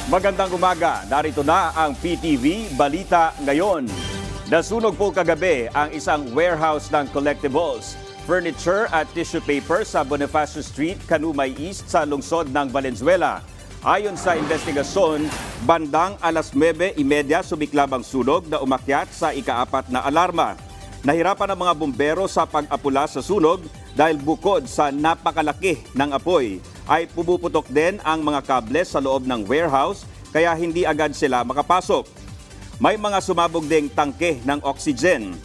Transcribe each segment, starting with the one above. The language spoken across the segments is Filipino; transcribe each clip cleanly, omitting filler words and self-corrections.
Magandang umaga, narito na ang PTV Balita Ngayon. Nasunog po kagabi ang isang warehouse ng collectibles, furniture at tissue paper sa Bonifacio Street, Kanumay East sa lungsod ng Valenzuela. Ayon sa investigasyon, bandang alas 9:30 sumiklab ang sunog na umakyat sa ika-4 na alarma. Nahirapan ang mga bumbero sa pag-apula sa sunog dahil bukod sa napakalaki ng apoy, ay pumuputok din ang mga kable sa loob ng warehouse kaya hindi agad sila makapasok. May mga sumabog ding tangke ng oxygen.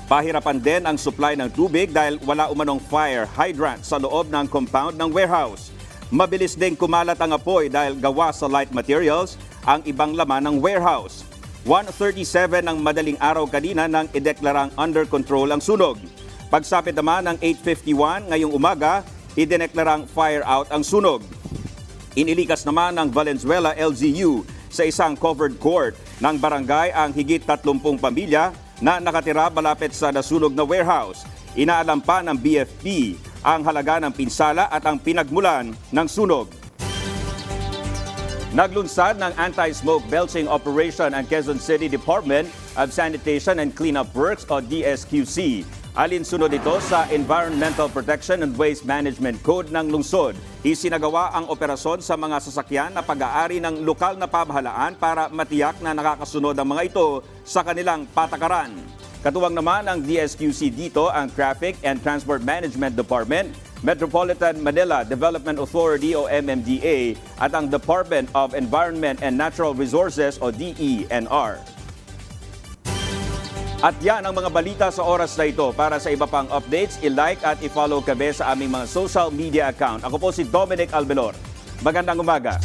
Pahirapan din ang supply ng tubig dahil wala umanong fire hydrant sa loob ng compound ng warehouse. Mabilis ding kumalat ang apoy dahil gawa sa light materials ang ibang laman ng warehouse. 1:37 ng madaling araw kanina nang ideklarang under control ang sunog. Pagsapit naman ng 8:51 ngayong umaga, idineklarang fire out ang sunog. Inilikas naman ng Valenzuela LGU sa isang covered court ng barangay ang higit 30 pamilya na nakatira malapit sa nasunog na warehouse. Inaalam pa ng BFP ang halaga ng pinsala at ang pinagmulan ng sunog. Naglunsad ng Anti-Smoke Belching Operation ang Quezon City Department of Sanitation and Cleanup Works o DSQC. Alinsunod ito sa Environmental Protection and Waste Management Code ng lungsod. Isinagawa ang operasyon sa mga sasakyan na pag-aari ng lokal na pamahalaan para matiyak na nakakasunod ang mga ito sa kanilang patakaran. Katuwang naman ang DSQC dito ang Traffic and Transport Management Department, Metropolitan Manila Development Authority o MMDA at ang Department of Environment and Natural Resources o DENR. At yan ang mga balita sa oras na ito. Para sa iba pang updates, i-like at i-follow kami sa aming mga social media account. Ako po si Dominic Albelor. Magandang umaga.